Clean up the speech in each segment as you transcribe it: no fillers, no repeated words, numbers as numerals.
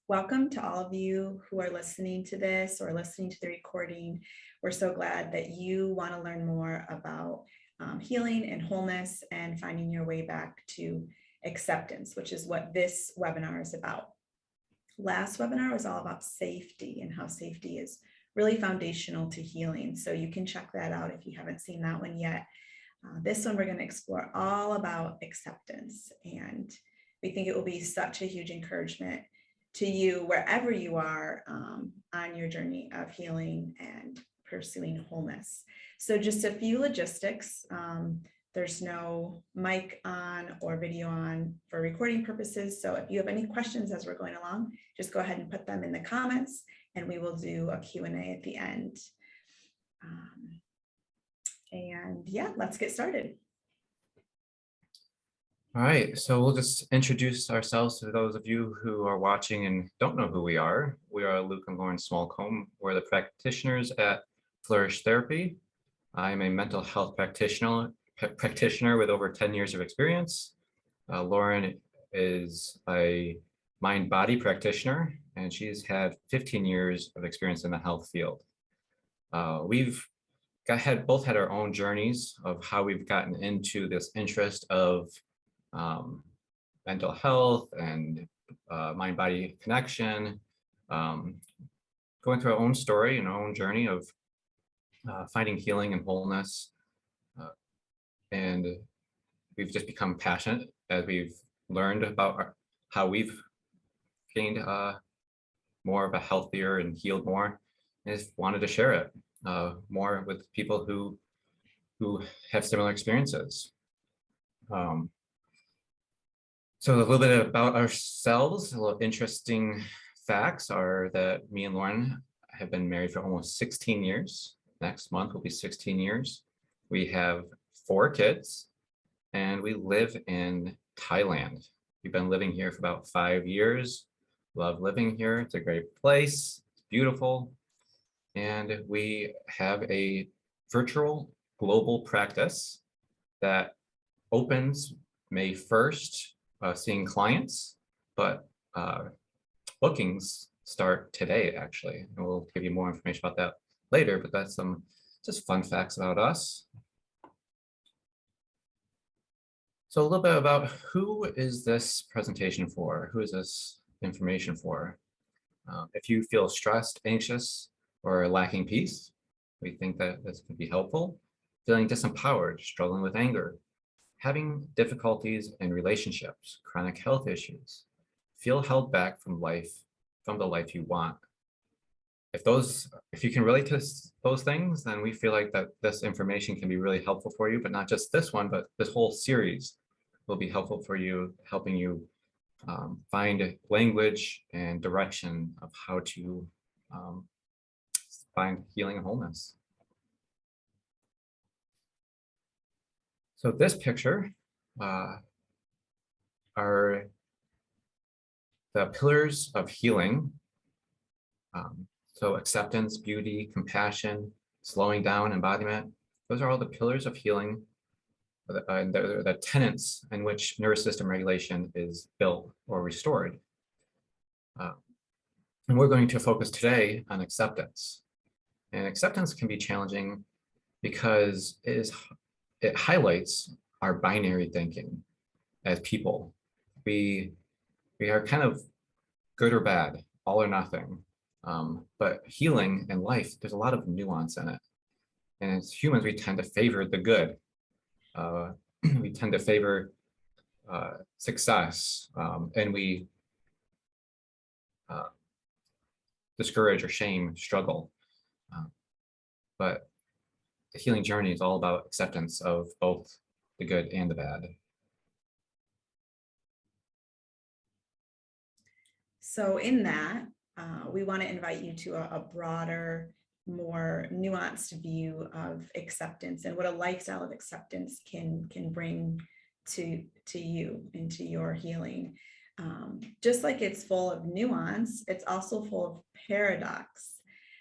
Welcome to all of you who are listening to this or listening to the recording. We're so glad that you want to learn more about healing and wholeness and finding your way back to acceptance, which is what this webinar is about. Last webinar was all about safety and how safety is really foundational to healing. So you can check that out if you haven't seen that one yet. This one, we're going to explore all about acceptance. And we think it will be such a huge encouragement to you wherever you are on your journey of healing and pursuing wholeness. So just a few logistics. There's no mic on or video on for recording purposes. So if you have any questions as we're going along, just go ahead and put them in the comments and we will do a Q&A at the end. And yeah, let's get started. All right, so we'll just introduce ourselves to those of you who are watching and don't know who we are. We are Luke and Lauren Smallcomb. We're the practitioners at Flourish Therapy. I'm a mental health practitioner with over 10 years of experience. Lauren is a mind-body practitioner, and she's had 15 years of experience in the health field. We've both had our own journeys of how we've gotten into this interest of mental health and mind-body connection, going through our own story and our own journey of finding healing and wholeness. And we've just become passionate as we've learned about how we've gained more of a healthier and healed more, and just wanted to share it more with people who have similar experiences. So a little bit about ourselves. A little interesting facts are that me and Lauren have been married for almost 16 years. Next month will be 16 years. We have 4 kids, and we live in Thailand. We've been living here for about 5 years. Love living here. It's a great place. It's beautiful. And we have a virtual global practice that opens May 1st. Seeing clients, but bookings start today, actually. And we'll give you more information about that later, but that's some just fun facts about us. So a little bit about who is this presentation for? Who is this information for? If you feel stressed, anxious, or lacking peace, we think that this could be helpful. Feeling disempowered, struggling with anger, having difficulties in relationships, chronic health issues, feel held back from the life you want. If you can relate to those things, then we feel like that this information can be really helpful for you, but not just this one, but this whole series will be helpful for you, helping you find language and direction of how to find healing and wholeness. So this picture are the pillars of healing. So acceptance, beauty, compassion, slowing down, embodiment. Those are all the pillars of healing, the tenets in which nervous system regulation is built or restored. And we're going to focus today on acceptance. And acceptance can be challenging because it highlights our binary thinking as people. We are kind of good or bad, all or nothing. But healing and life, there's a lot of nuance in it. And as humans, we tend to favor the good. We tend to favor success, and we discourage or shame struggle. But the healing journey is all about acceptance of both the good and the bad. So in that, we want to invite you to a broader, more nuanced view of acceptance and what a lifestyle of acceptance can bring to you into your healing. Just like it's full of nuance, it's also full of paradox.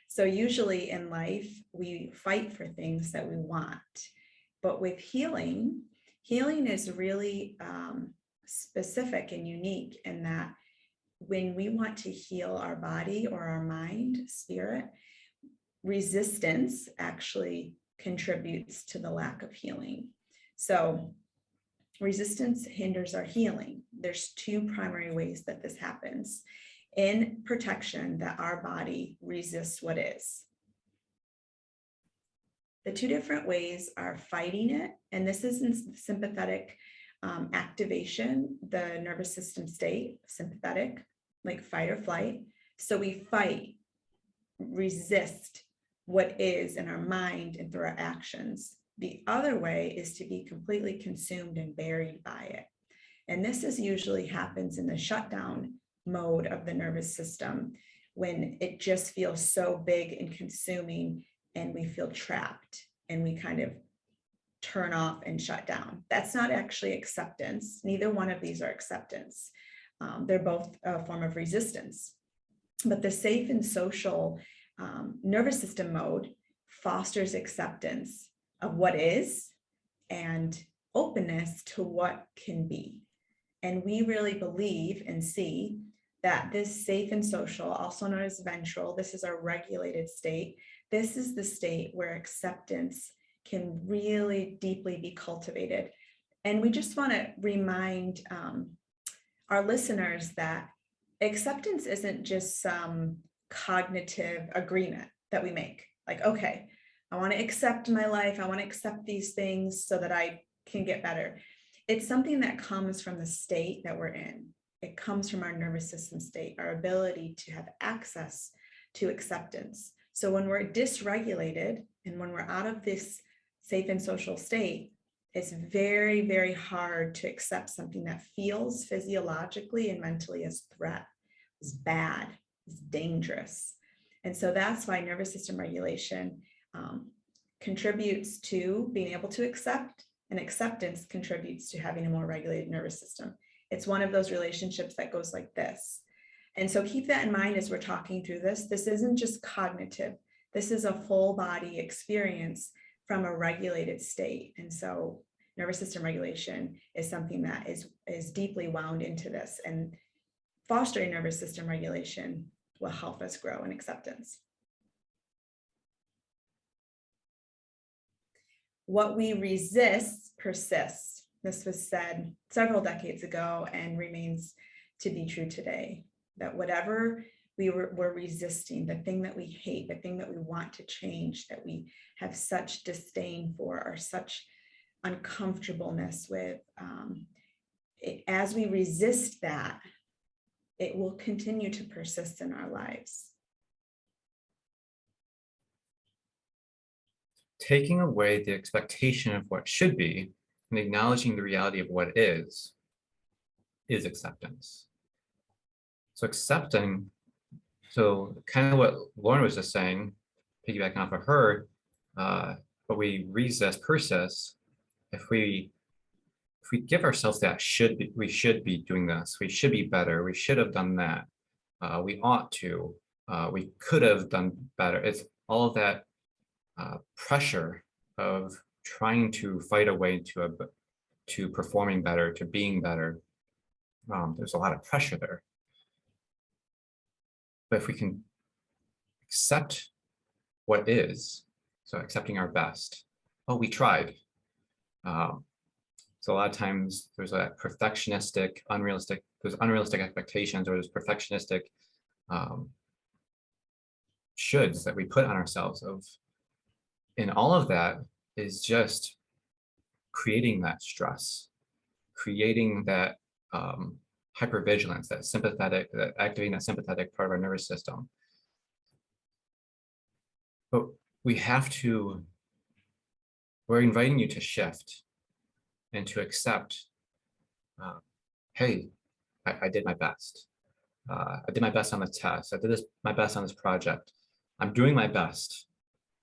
So usually in life, we fight for things that we want. But with healing is really specific and unique in that when we want to heal our body or our mind, spirit, resistance actually contributes to the lack of healing. So resistance hinders our healing. There's two primary ways that this happens. In protection, that our body resists what is. The two different ways are fighting it, and this is in sympathetic activation, the nervous system state, sympathetic, like fight or flight. So we fight, resist what is in our mind and through our actions. The other way is to be completely consumed and buried by it. And this is usually happens in the shutdown mode of the nervous system, when it just feels so big and consuming and we feel trapped and we kind of turn off and shut down. That's not actually acceptance. Neither one of these are acceptance. They're both a form of resistance. But the safe and social nervous system mode fosters acceptance of what is and openness to what can be. And we really believe and see that this safe and social, also known as ventral, this is our regulated state. This is the state where acceptance can really deeply be cultivated. And we just want to remind our listeners that acceptance isn't just some cognitive agreement that we make. Like, okay, I want to accept my life. I want to accept these things so that I can get better. It's something that comes from the state that we're in. It comes from our nervous system state, our ability to have access to acceptance. So when we're dysregulated and when we're out of this safe and social state, it's very, very hard to accept something that feels physiologically and mentally as threat, as bad, as dangerous. And so that's why nervous system regulation contributes to being able to accept, and acceptance contributes to having a more regulated nervous system. It's one of those relationships that goes like this. And so keep that in mind as we're talking through this. This isn't just cognitive. This is a full body experience from a regulated state. And so nervous system regulation is something that is deeply wound into this, and fostering nervous system regulation will help us grow in acceptance. What we resist persists. This was said several decades ago and remains to be true today, that whatever we're resisting, the thing that we hate, the thing that we want to change, that we have such disdain for or such uncomfortableness with, as we resist that, it will continue to persist in our lives. Taking away the expectation of what should be and acknowledging the reality of what is acceptance. So accepting, so kind of what Lauren was just saying, piggybacking off of her, but we resist, persist. If we give ourselves that we should be doing this, we should be better, we should have done that, we ought to, we could have done better. It's all of that pressure of trying to fight a way to performing better, to being better. There's a lot of pressure there. But if we can accept what is, so accepting our best, oh, we tried. So a lot of times there's that perfectionistic, there's unrealistic expectations, or there's perfectionistic shoulds that we put on ourselves and all of that is just creating that stress, creating that hypervigilance, that activating that sympathetic part of our nervous system. But we're inviting you to shift and to accept, hey, I did my best. I did my best on the test. I did my best on this project. I'm doing my best.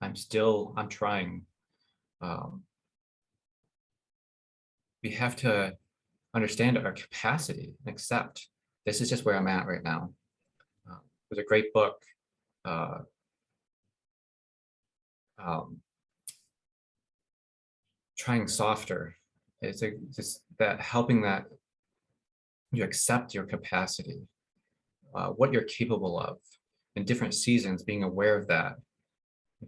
I'm trying. We have to understand our capacity and accept this is just where I'm at right now. There's a great book, Trying Softer. It's that helping that you accept your capacity. what you're capable of in different seasons, being aware of that,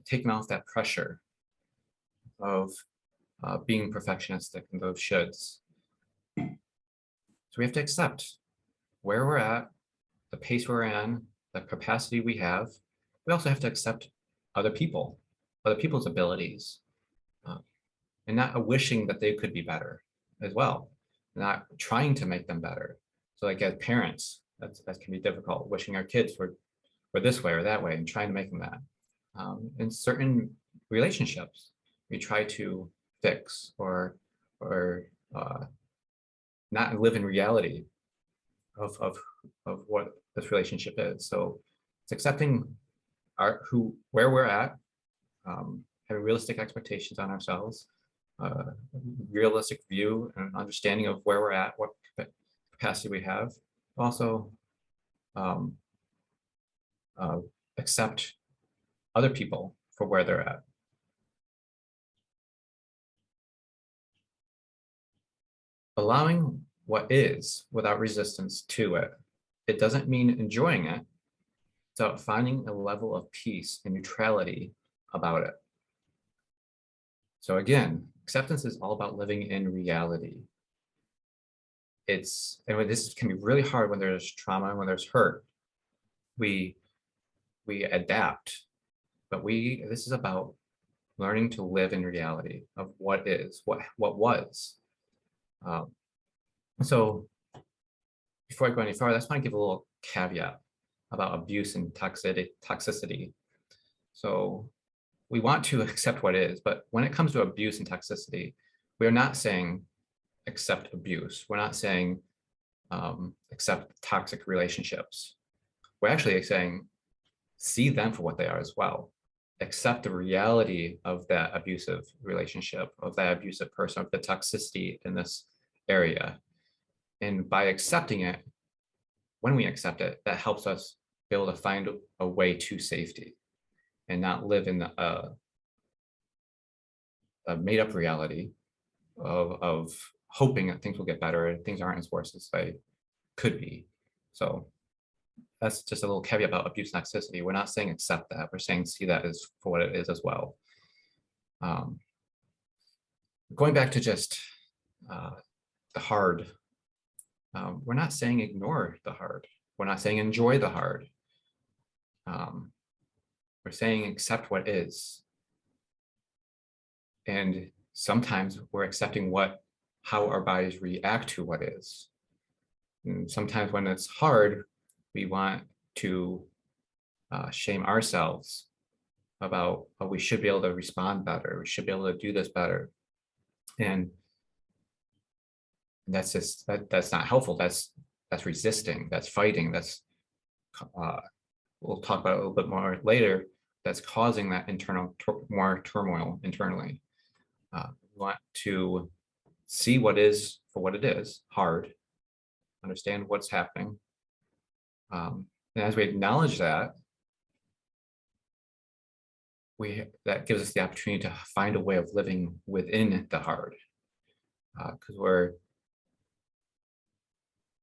taking off that pressure of being perfectionistic and those shoulds. So we have to accept where we're at, the pace we're in, the capacity we have. We also have to accept other people's abilities, and not wishing that they could be better as well, not trying to make them better. So like as parents, that can be difficult, wishing our kids were this way or that way and trying to make them that. In certain relationships, we try to fix or not live in reality of what this relationship is. So it's accepting where we're at, having realistic expectations on ourselves, realistic view and understanding of where we're at, what capacity we have. Also, accept other people for where they're at. Allowing what is without resistance to it. It doesn't mean enjoying it. It's about finding a level of peace and neutrality about it. So again, acceptance is all about living in reality. And this can be really hard when there's trauma and when there's hurt. We adapt, but this is about learning to live in reality of what is, what was. So before I go any farther, I just want to give a little caveat about abuse and toxicity. So we want to accept what is, but when it comes to abuse and toxicity, we are not saying accept abuse. We're not saying accept toxic relationships. We're actually saying see them for what they are as well. Accept the reality of that abusive relationship, of that abusive person, of the toxicity in this area. And by accepting it, when we accept it, that helps us be able to find a way to safety and not live in a made up reality of hoping that things will get better and things aren't as worse as they could be. So that's just a little caveat about abuse and toxicity. We're not saying accept that. We're saying see that as for what it is as well. Going back to just the hard, we're not saying ignore the hard. We're not saying enjoy the hard. We're saying accept what is. And sometimes we're accepting how our bodies react to what is. And sometimes when it's hard, we want to shame ourselves about, oh, we should be able to respond better. We should be able to do this better. And that's just, that's not helpful. That's resisting, that's fighting, that's, we'll talk about it a little bit more later, that's causing that internal, more turmoil internally. We want to see what is for what it is, hard, understand what's happening. And as we acknowledge that, that gives us the opportunity to find a way of living within the hard, because we're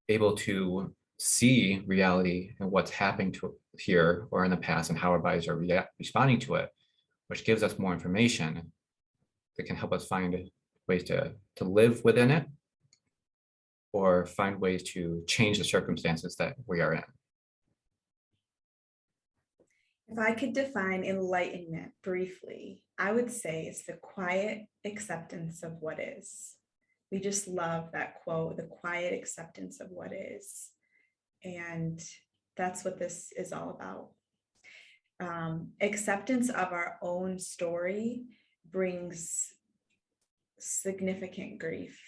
able to see reality and what's happening to here or in the past and how our bodies are responding to it, which gives us more information that can help us find ways to live within it or find ways to change the circumstances that we are in. If I could define enlightenment briefly, I would say it's the quiet acceptance of what is. We just love that quote, the quiet acceptance of what is. And that's what this is all about. Acceptance of our own story brings significant grief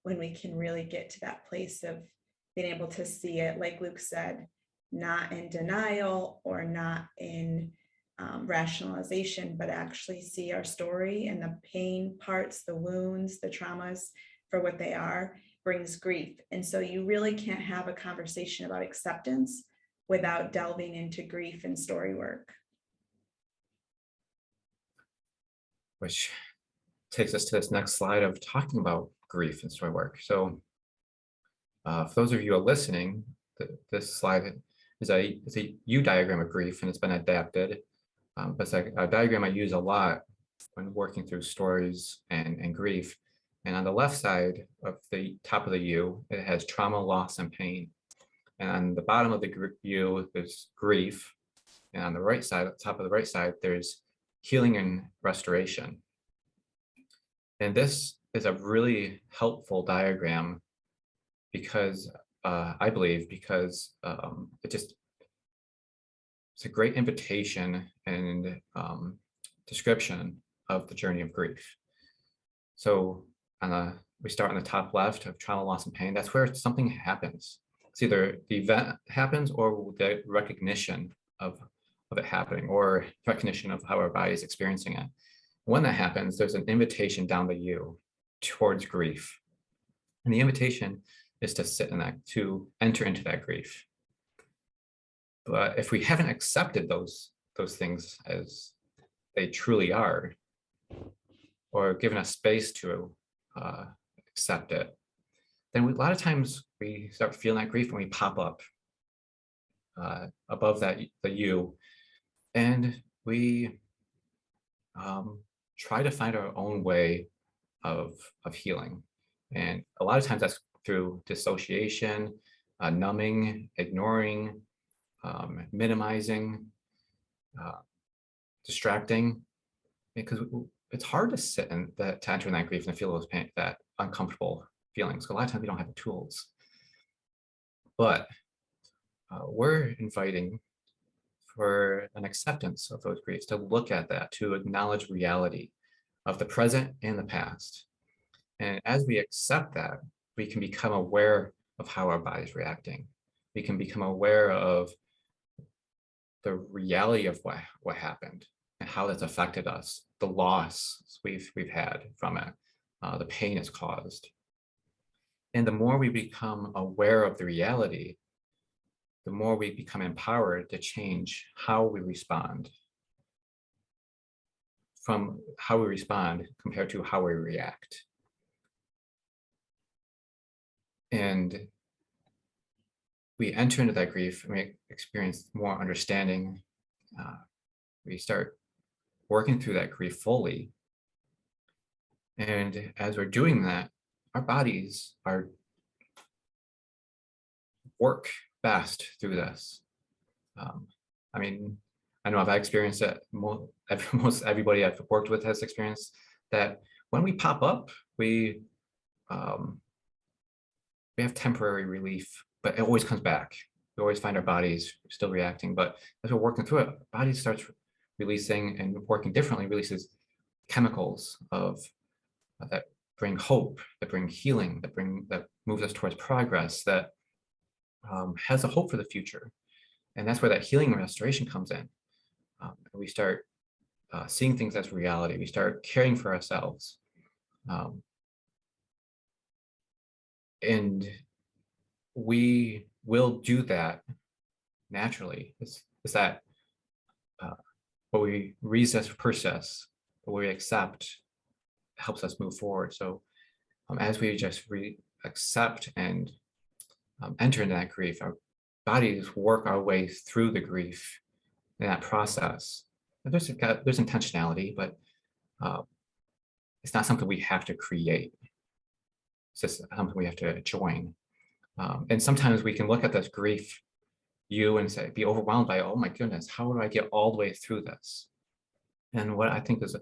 when we can really get to that place of being able to see it, like Luke said, not in denial or not in rationalization, but actually see our story and the pain parts, the wounds, the traumas for what they are, brings grief. And so you really can't have a conversation about acceptance without delving into grief and story work. Which takes us to this next slide of talking about grief and story work. So for those of you who are listening, this slide it's a U diagram of grief, and it's been adapted. But it's a diagram I use a lot when working through stories and grief. And on the left side of the top of the U, it has trauma, loss, and pain. And on the bottom of the U, there's grief. And on the right side, at the top of the right side, there's healing and restoration. And this is a really helpful diagram because I believe because it's a great invitation and description of the journey of grief. So we start on the top left of trauma, loss, and pain. That's where something happens. It's either the event happens or the recognition of it happening, or recognition of how our body is experiencing it. When that happens, there's an invitation down the U towards grief. And the invitation is to sit in that, to enter into that grief. But if we haven't accepted those things as they truly are, or given us space to accept it, then a lot of times we start feeling that grief and we pop up above that the U, and we try to find our own way of healing. And a lot of times that's through dissociation, numbing, ignoring, minimizing, distracting, because it's hard to sit in that, to enter in that grief and feel those pain, that uncomfortable feelings. A lot of times we don't have the tools. But we're inviting for an acceptance of those griefs, to look at that, to acknowledge reality of the present and the past. And as we accept that, we can become aware of how our body's reacting. We can become aware of the reality of what happened and how that's affected us, the loss we've had from it, the pain it's caused. And the more we become aware of the reality, the more we become empowered to change how we respond, from how we respond compared to how we react. And we enter into that grief and we experience more understanding. We start working through that grief fully. And as we're doing that, our bodies work best through this. I mean, I know I've experienced it. Most everybody I've worked with has experienced that when we pop up, we have temporary relief, but it always comes back. We always find our bodies still reacting, but as we're working through it, our body starts releasing and working differently, releases chemicals that bring hope, that bring healing, that moves us towards progress, that has a hope for the future. And that's where that healing and restoration comes in. We start seeing things as reality. We start caring for ourselves. And we will do that naturally. It's that what we resist, persist, what we accept helps us move forward. So as we just accept and enter into that grief, our bodies work our way through the grief in that process. And there's intentionality, but it's not something we have to create. It's just something we have to join. And sometimes we can look at this grief and be overwhelmed by, oh my goodness, how do I get all the way through this? And what I think is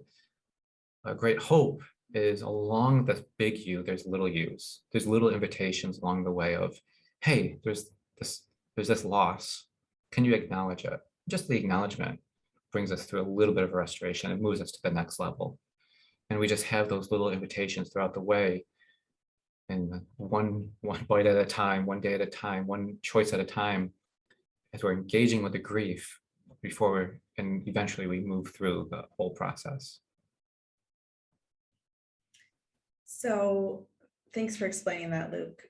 a great hope is along this big U, there's little U's. There's little invitations along the way of, hey, there's this loss. Can you acknowledge it? Just the acknowledgement brings us through a little bit of restoration and moves us to the next level. And we just have those little invitations throughout the way, and one bite at a time, one day at a time, one choice at a time, as we're engaging with the grief and eventually we move through the whole process. So thanks for explaining that, Luke.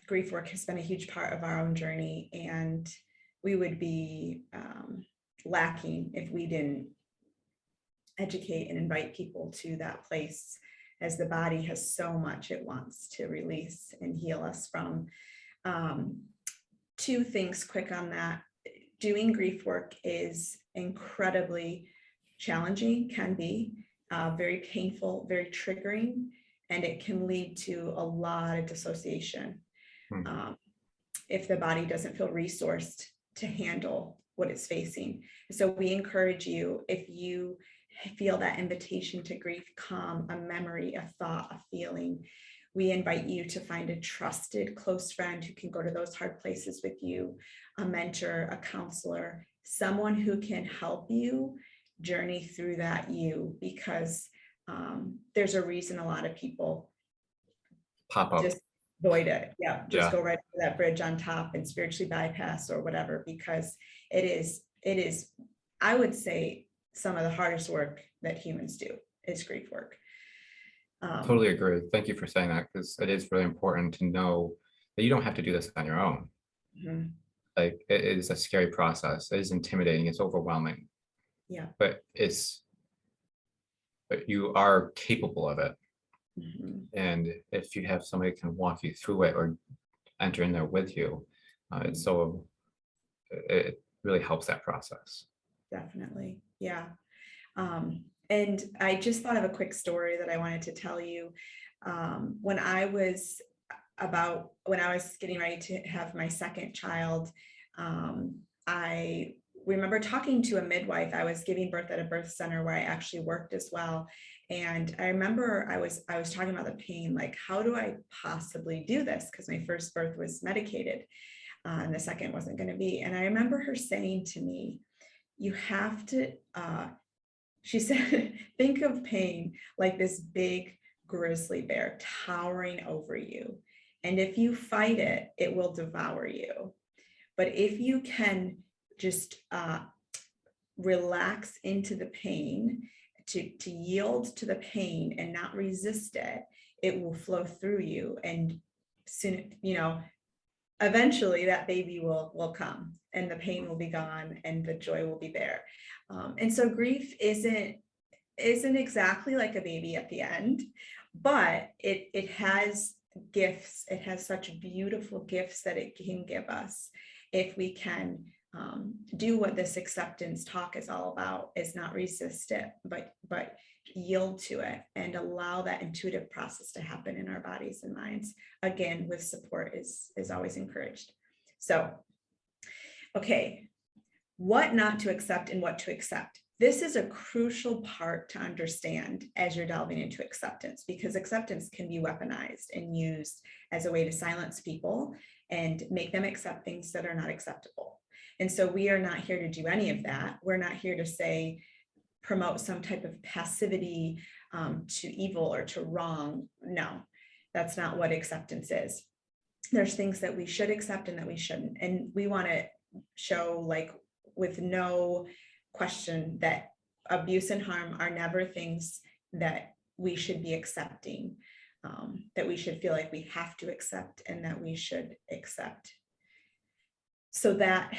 Grief work has been a huge part of our own journey, and we would be lacking if we didn't educate and invite people to that place, as the body has so much it wants to release and heal us from. two things quick on that. Doing grief work is incredibly challenging, can be very painful, very triggering, and it can lead to a lot of dissociation if the body doesn't feel resourced to handle what it's facing. So we encourage you, if you feel that invitation to grief come, a memory, a thought, a feeling, we invite you to find a trusted close friend who can go to those hard places with you, a mentor, a counselor, someone who can help you journey through that because there's a reason a lot of people pop up. just avoid it. Just Yeah. go right to that bridge on top and spiritually bypass or whatever, because it is, I would say, some of the hardest work that humans do is grief work. Totally agree. Thank you for saying that, because it is really important to know that you don't have to do this on your own. Mhm. Like, it is a scary process. It is intimidating. It's overwhelming. Yeah. But you are capable of it. Mhm. And if you have somebody who can walk you through it or enter in there with you, it really helps that process. Definitely. Yeah. And I just thought of a quick story that I wanted to tell you. When I was getting ready to have my second child, I remember talking to a midwife. I was giving birth at a birth center where I actually worked as well. And I remember I was talking about the pain, like, how do I possibly do this? Because my first birth was medicated, and the second wasn't going to be. And I remember her saying to me, you have to, she said, think of pain like this big grizzly bear towering over you. And if you fight it, it will devour you. But if you can just relax into the pain, to yield to the pain and not resist it, it will flow through you. And soon, eventually that baby will come and the pain will be gone and the joy will be there. And so grief isn't exactly like a baby at the end, but it has gifts. It has such beautiful gifts that it can give us if we can do what this acceptance talk is all about, is not resist it, but yield to it and allow that intuitive process to happen in our bodies and minds. Again, with support is always encouraged. So, okay, what not to accept and what to accept. This is a crucial part to understand as you're delving into acceptance, because acceptance can be weaponized and used as a way to silence people and make them accept things that are not acceptable. And so we are not here to do any of that. We're not here to say, promote some type of passivity to evil or to wrong. No, that's not what acceptance is. There's things that we should accept and that we shouldn't. And we want to show, like, with no question, that abuse and harm are never things that we should be accepting, that we should feel like we have to accept and that we should accept. So that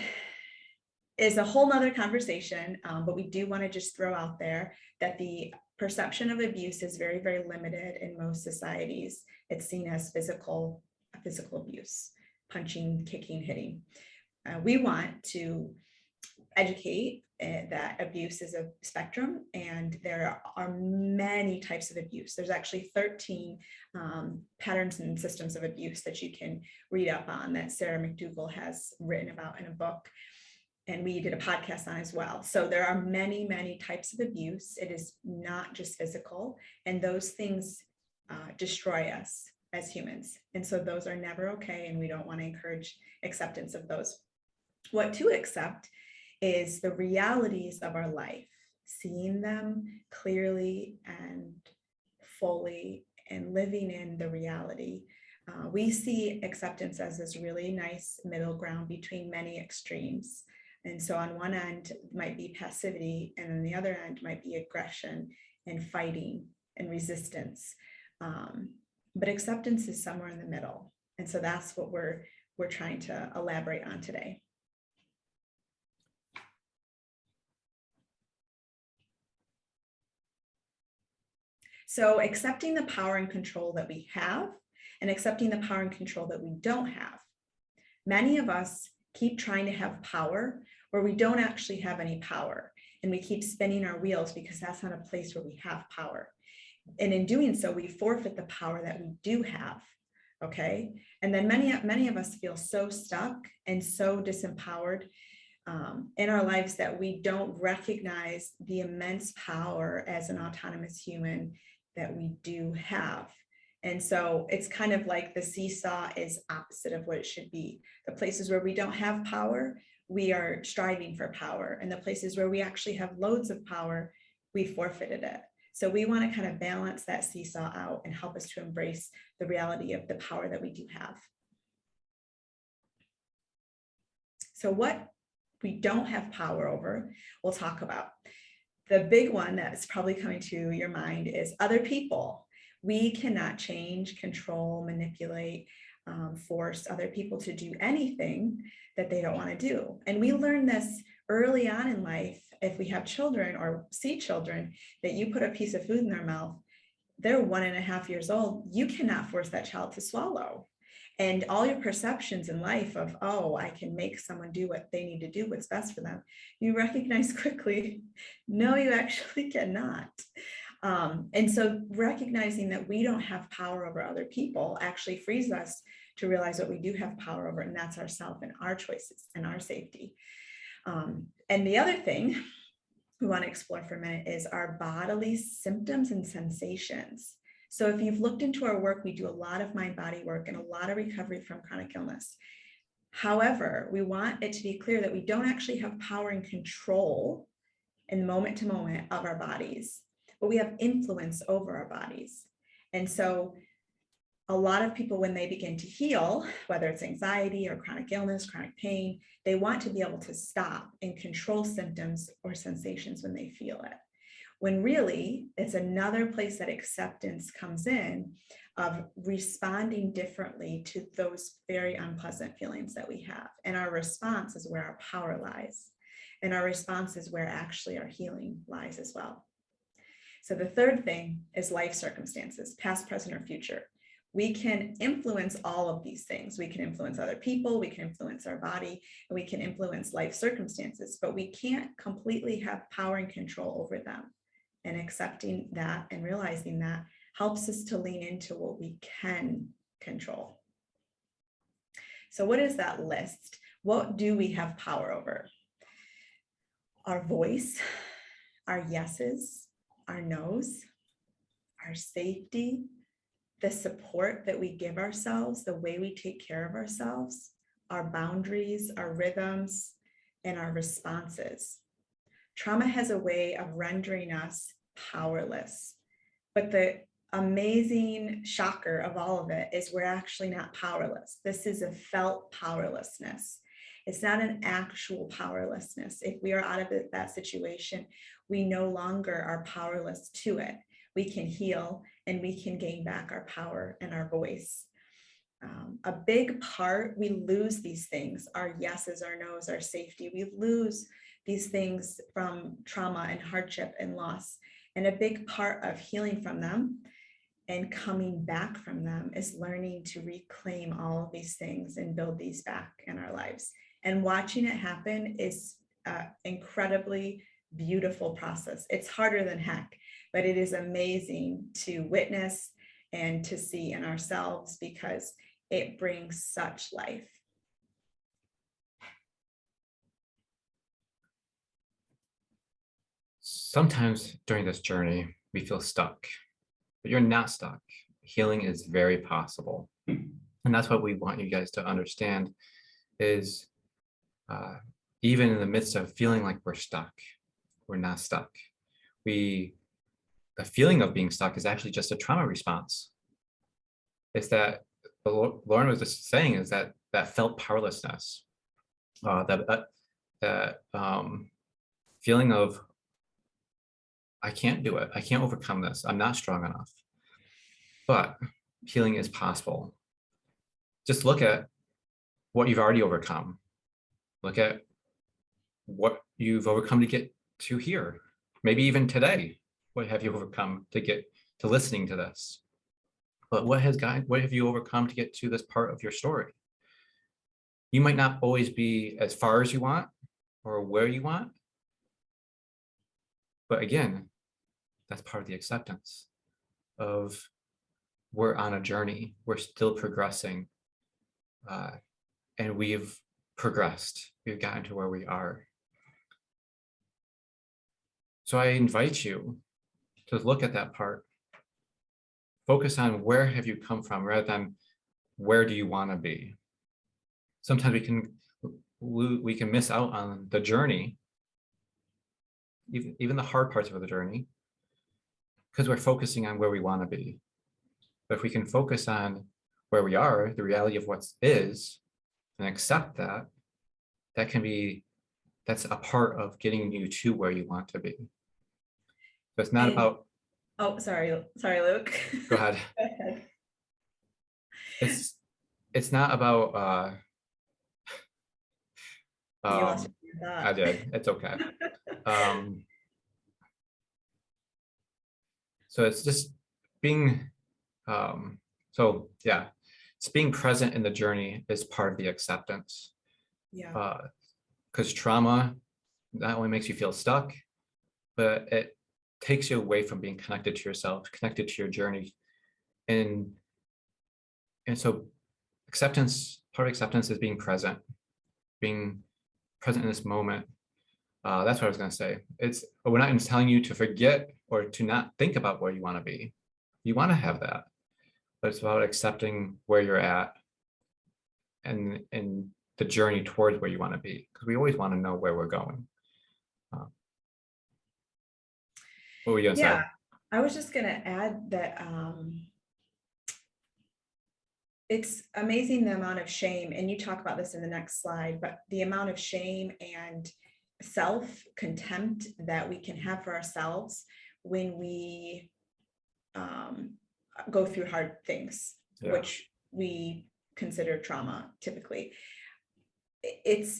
is a whole nother conversation, but we do want to just throw out there that the perception of abuse is very, very limited in most societies. It's seen as physical abuse, punching, kicking, hitting. We want to educate that abuse is a spectrum, and there are many types of abuse. There's actually 13 patterns and systems of abuse that you can read up on, that Sarah McDougall has written about in a book, and we did a podcast on as well. So there are many, many types of abuse. It is not just physical, and those things destroy us as humans. And so those are never okay, and we don't want to encourage acceptance of those. What to accept is the realities of our life, seeing them clearly and fully and living in the reality. We see acceptance as this really nice middle ground between many extremes. And so on one end might be passivity, and on the other end might be aggression and fighting and resistance. But acceptance is somewhere in the middle. And so that's what we're trying to elaborate on today. So accepting the power and control that we have, and accepting the power and control that we don't have. Many of us keep trying to have power where we don't actually have any power. And we keep spinning our wheels because that's not a place where we have power. And in doing so, we forfeit the power that we do have. Okay. And then many of us feel so stuck and so disempowered in our lives that we don't recognize the immense power as an autonomous human that we do have. And so it's kind of like the seesaw is opposite of what it should be. The places where we don't have power, we are striving for power. And the places where we actually have loads of power, we forfeited it. So we want to kind of balance that seesaw out and help us to embrace the reality of the power that we do have. So what we don't have power over, we'll talk about. The big one that's probably coming to your mind is other people. We cannot change, control, manipulate, force other people to do anything that they don't want to do. And we learn this early on in life. If we have children or see children, that you put a piece of food in their mouth, they're 1.5 years old. You cannot force that child to swallow. And all your perceptions in life of, oh, I can make someone do what they need to do, what's best for them, you recognize quickly, no, you actually cannot. And so recognizing that we don't have power over other people actually frees us to realize what we do have power over, and that's ourselves and our choices and our safety. And the other thing we want to explore for a minute is our bodily symptoms and sensations. So if you've looked into our work, we do a lot of mind-body work and a lot of recovery from chronic illness. However, we want it to be clear that we don't actually have power and control in moment to moment of our bodies, but we have influence over our bodies. And so a lot of people, when they begin to heal, whether it's anxiety or chronic illness, chronic pain, they want to be able to stop and control symptoms or sensations when they feel it. When really it's another place that acceptance comes in of responding differently to those very unpleasant feelings that we have. And our response is where our power lies. And our response is where actually our healing lies as well. So the third thing is life circumstances, past, present, or future. We can influence all of these things. We can influence other people, we can influence our body, and we can influence life circumstances, but we can't completely have power and control over them. And accepting that and realizing that helps us to lean into what we can control. So what is that list? What do we have power over? Our voice, our yeses, our nos, our safety, the support that we give ourselves, the way we take care of ourselves, our boundaries, our rhythms, and our responses. Trauma has a way of rendering us powerless, but the amazing shocker of all of it is we're actually not powerless. This is a felt powerlessness. It's not an actual powerlessness. If we are out of that situation, we no longer are powerless to it. We can heal and we can gain back our power and our voice. A big part, we lose these things, our yeses, our nos, our safety. We lose these things from trauma and hardship and loss. And a big part of healing from them and coming back from them is learning to reclaim all of these things and build these back in our lives. And watching it happen is an incredibly beautiful process. It's harder than heck, but it is amazing to witness and to see in ourselves because it brings such life. Sometimes during this journey, we feel stuck, but you're not stuck. Healing is very possible. And that's what we want you guys to understand is even in the midst of feeling like we're stuck, we're not stuck. The feeling of being stuck is actually just a trauma response. It's that Lauren was just saying is that felt powerlessness, that feeling of, I can't do it. I can't overcome this. I'm not strong enough. But healing is possible. Just look at what you've already overcome. Look at what you've overcome to get to here. Maybe even today, what have you overcome to get to listening to this? But what have you overcome to get to this part of your story? You might not always be as far as you want or where you want, but again, that's part of the acceptance of we're on a journey, we're still progressing, and we've progressed, we've gotten to where we are. So I invite you to look at that part, focus on where have you come from rather than where do you want to be. Sometimes we can miss out on the journey, even the hard parts of the journey, because we're focusing on where we want to be. But if we can focus on where we are, the reality of what is, and accept that, that's a part of getting you to where you want to be. So it's not about. Oh, sorry, Luke. Go ahead. Go ahead. It's not about. You lost your thought. I did. It's okay. So it's just being. So yeah, it's being present in the journey is part of the acceptance. Yeah. Because trauma not only makes you feel stuck, but it takes you away from being connected to yourself, connected to your journey. And so acceptance, part of acceptance is being present in this moment. That's what I was going to say. We're not telling you to forget or to not think about where you want to be. You want to have that, but it's about accepting where you're at and the journey towards where you want to be, because we always want to know where we're going. What were you going to say? I was just going to add that it's amazing the amount of shame, and you talk about this in the next slide, but the amount of shame and self-contempt that we can have for ourselves when we go through hard things, which we consider trauma typically.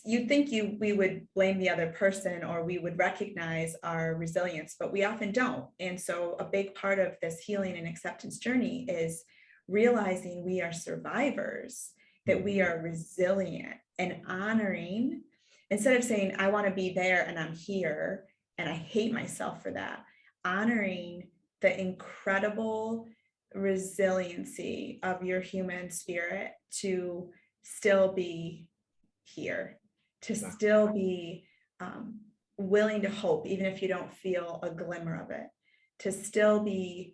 You'd think we would blame the other person, or we would recognize our resilience, but we often don't. And so a big part of this healing and acceptance journey is realizing we are survivors, that we are resilient, and honoring, instead of saying, I want to be there and I'm here and I hate myself for that, honoring the incredible resiliency of your human spirit to still be here, to still be willing to hope, even if you don't feel a glimmer of it, to still be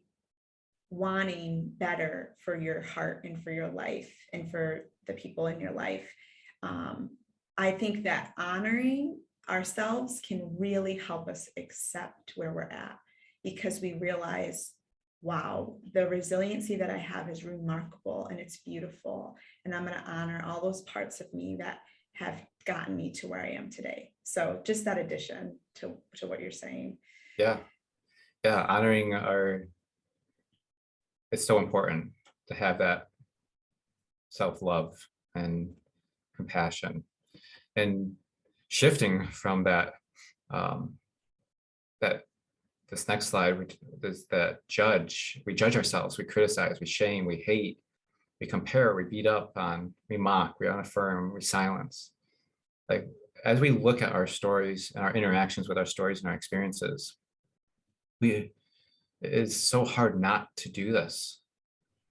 wanting better for your heart and for your life and for the people in your life. I think that honoring ourselves can really help us accept where we're at, because we realize, wow, the resiliency that I have is remarkable and it's beautiful. And I'm going to honor all those parts of me that have gotten me to where I am today. So just that addition to what you're saying. Yeah. Honoring it's so important to have that self-love and compassion, and shifting from that, this next slide, there's that we judge ourselves, we criticize, we shame, we hate, we compare, we beat up on, we mock, we unaffirm, we silence. Like, as we look at our stories and our interactions with our stories and our experiences, it's so hard not to do this.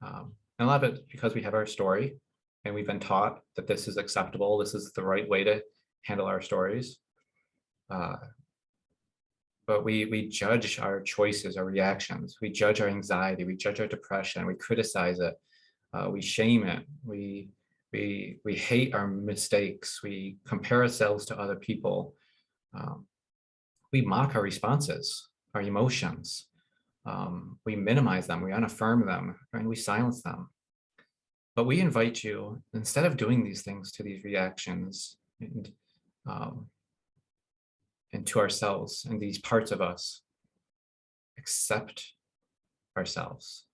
And a lot of it because we have our story and we've been taught that this is acceptable, this is the right way to handle our stories. But we judge our choices, our reactions, we judge our anxiety, we judge our depression, we criticize it, we shame it, we hate our mistakes, we compare ourselves to other people, we mock our responses, our emotions, we minimize them, we unaffirm them, and we silence them. But we invite you, instead of doing these things to these reactions and to ourselves and these parts of us, accept ourselves,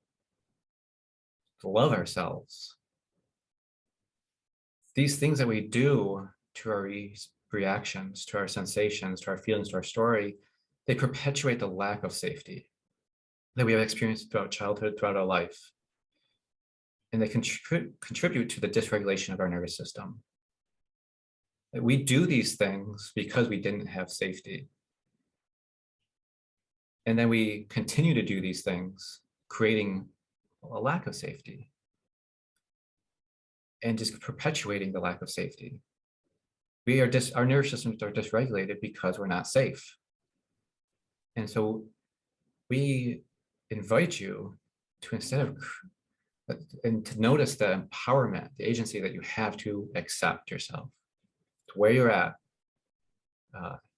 love ourselves. These things that we do to our reactions, to our sensations, to our feelings, to our story, they perpetuate the lack of safety that we have experienced throughout childhood, throughout our life. And they contribute to the dysregulation of our nervous system. We do these things because we didn't have safety. And then we continue to do these things, creating a lack of safety and just perpetuating the lack of safety. Our nervous systems are dysregulated because we're not safe. And so we invite you to, instead of, and to notice the empowerment, the agency that you have to accept yourself, to where you're at,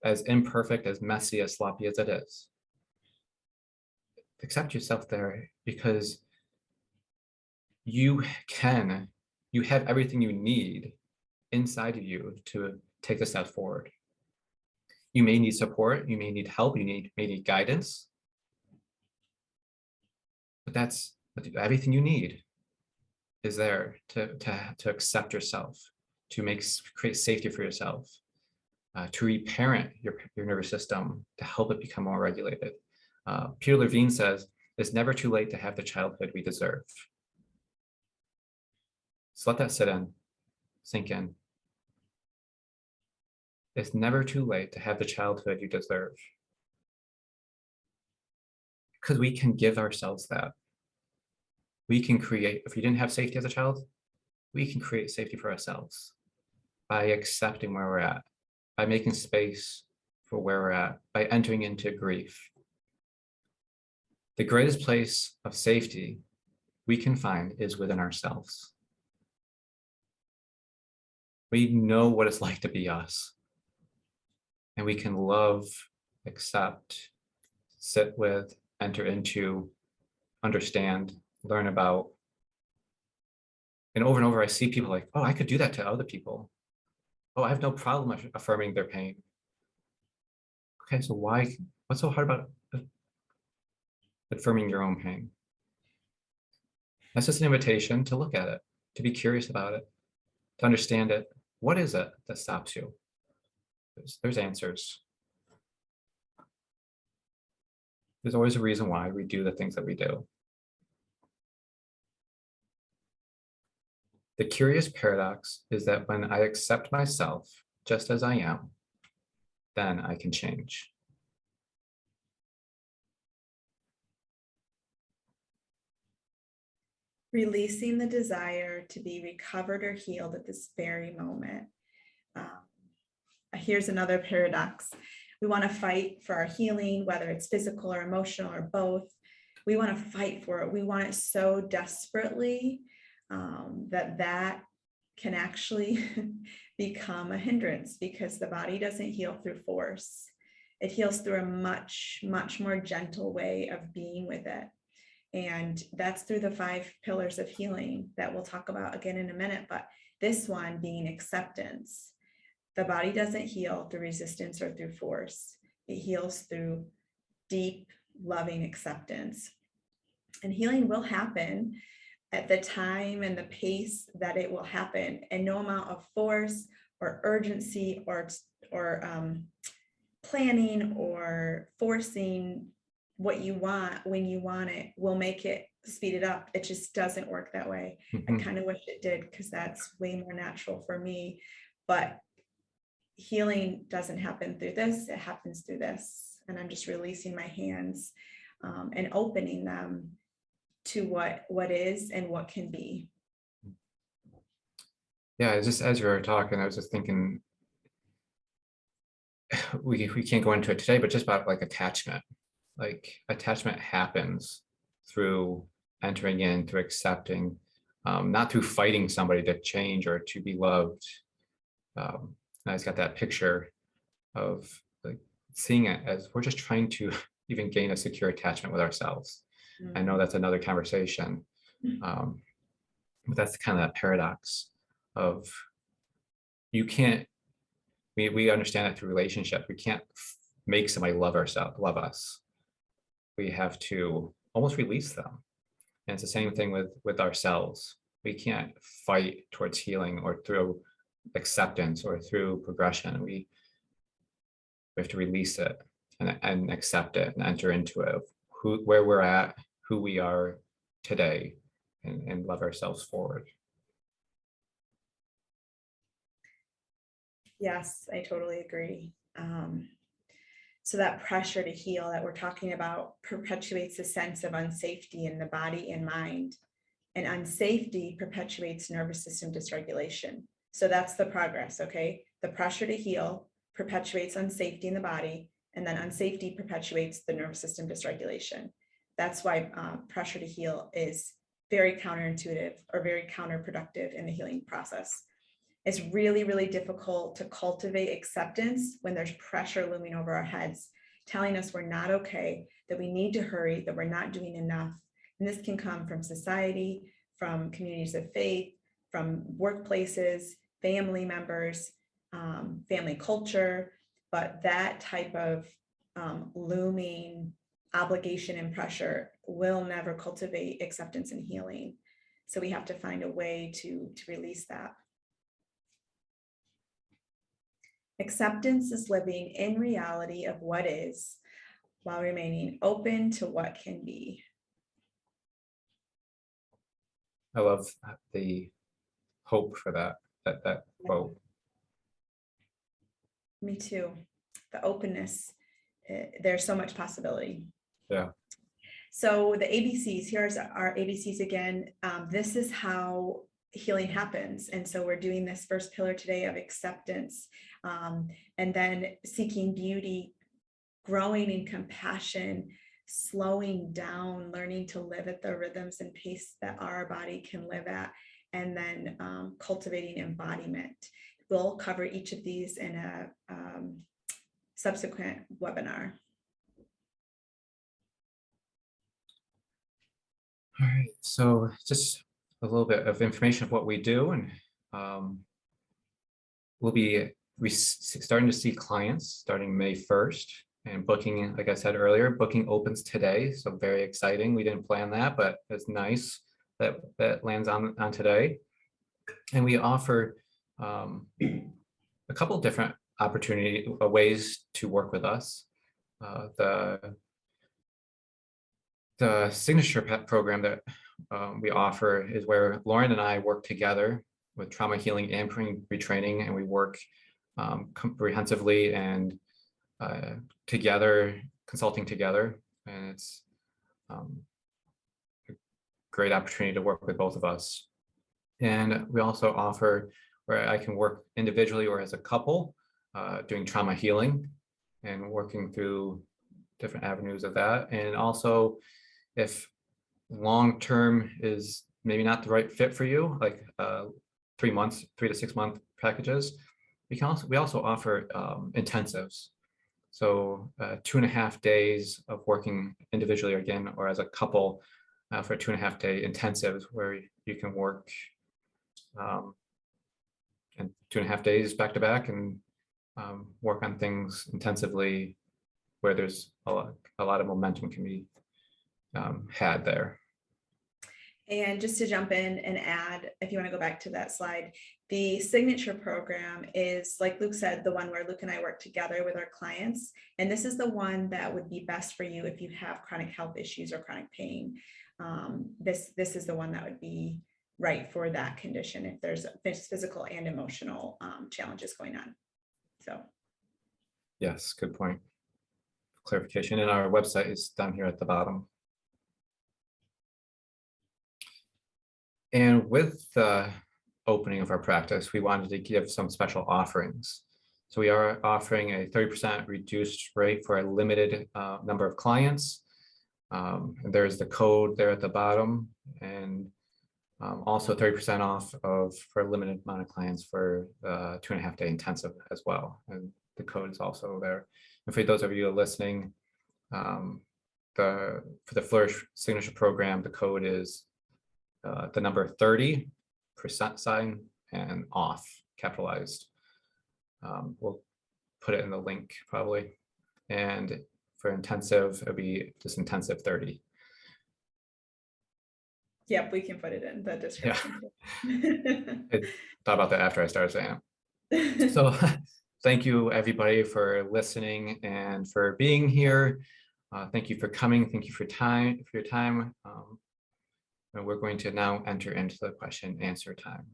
as imperfect, as messy, as sloppy as it is. Accept yourself there, because you have everything you need inside of you to take a step forward. You may need support, you may need help, you may need guidance, but everything you need is there to accept yourself, to create safety for yourself, to reparent your nervous system, to help it become more regulated. Peter Levine says, it's never too late to have the childhood we deserve. So let that sink in. It's never too late to have the childhood you deserve. Because we can give ourselves that. We can create, if we didn't have safety as a child, we can create safety for ourselves by accepting where we're at, by making space for where we're at, by entering into grief. The greatest place of safety we can find is within ourselves. We know what it's like to be us. And we can love, accept, sit with, enter into, understand, learn about. And over, I see people like, oh, I could do that to other people. Oh, I have no problem affirming their pain. Okay, so what's so hard about affirming your own pain? That's just an invitation to look at it, to be curious about it, to understand it. What is it that stops you? There's answers. There's always a reason why we do the things that we do. The curious paradox is that when I accept myself just as I am, then I can change. Releasing the desire to be recovered or healed at this very moment. Here's another paradox. We want to fight for our healing, whether it's physical or emotional or both. We want to fight for it. We want it so desperately that can actually become a hindrance, because the body doesn't heal through force. It heals through a much, much more gentle way of being with it. And that's through the 5 pillars of healing that we'll talk about again in a minute. But this one being acceptance. The body doesn't heal through resistance or through force. It heals through deep, loving acceptance. And healing will happen at the time and the pace that it will happen, and no amount of force or urgency or planning or forcing what you want when you want it will make it speed it up. It just doesn't work that way. I kind of wish it did, because that's way more natural for me. But healing doesn't happen through this, it happens through this. And I'm just releasing my hands and opening them to what is and what can be. Yeah, just as you were talking, I was just thinking, we can't go into it today, but just about like attachment. Like attachment happens through entering in, through accepting, not through fighting somebody to change or to be loved. I just got that picture of like seeing it as we're just trying to even gain a secure attachment with ourselves. Mm-hmm. I know that's another conversation, but that's kind of that paradox of you can't. We understand it through relationships. We can't make somebody love us. We have to almost release them. And it's the same thing with ourselves. We can't fight towards healing or through acceptance or through progression. We have to release it and accept it and enter into it, where we're at, who we are today, and love ourselves forward. Yes, I totally agree. So that pressure to heal that we're talking about perpetuates a sense of unsafety in the body and mind. And unsafety perpetuates nervous system dysregulation. So that's the progress, okay? The pressure to heal perpetuates unsafety in the body, and then unsafety perpetuates the nervous system dysregulation. That's why pressure to heal is very counterintuitive or very counterproductive in the healing process. It's really, really difficult to cultivate acceptance when there's pressure looming over our heads, telling us we're not okay, that we need to hurry, that we're not doing enough. And this can come from society, from communities of faith, from workplaces, family members, family culture. But that type of looming obligation and pressure will never cultivate acceptance and healing. So we have to find a way to release that. Acceptance is living in reality of what is while remaining open to what can be. I love the hope for that quote. Me too. The openness, there's so much possibility. Yeah. So the ABCs, here's our ABCs again. This is how healing happens. And so we're doing this first pillar today of acceptance, and then seeking beauty, growing in compassion, slowing down, learning to live at the rhythms and pace that our body can live at, and then cultivating embodiment. We'll cover each of these in a subsequent webinar. All right, so just a little bit of information of what we do, and we'll be starting to see clients starting May 1st, and booking, like I said earlier, booking opens today, so very exciting. We didn't plan that, but it's nice that that lands on today. And we offer a couple of different ways to work with us. The signature program that we offer is where Lauren and I work together with trauma healing and retraining, and we work comprehensively and together, consulting together, and it's a great opportunity to work with both of us. And we also offer where I can work individually or as a couple, doing trauma healing and working through different avenues of that. And also, if long-term is maybe not the right fit for you, like 3 to 6 month packages, we also offer intensives. So 2.5 days of working individually again, or as a couple, for 2.5 day intensives where you can work and 2.5 days back to back and work on things intensively where there's a lot of momentum can be had there. And just to jump in and add, if you want to go back to that slide, the signature program is, like Luke said, the one where Luke and I work together with our clients. And this is the one that would be best for you if you have chronic health issues or chronic pain. This is the one that would be right for that condition if there's physical and emotional challenges going on. So. Yes, good point. Clarification. And our website is down here at the bottom. And with the opening of our practice, we wanted to give some special offerings. So we are offering a 30% reduced rate for a limited number of clients. And there's the code there at the bottom, and also 30% off for a limited amount of clients for 2.5 day intensive as well. And the code is also there. And for those of you listening, for the Flourish signature program, the code is the number 30% sign and off, capitalized. We'll put it in the link probably. And for intensive, it'll be just intensive 30. Yep, we can put it in the description. Yeah. I thought about that after I started saying it. So thank you everybody for listening and for being here. Thank you for coming. Thank you for your time. And we're going to now enter into the question and answer time.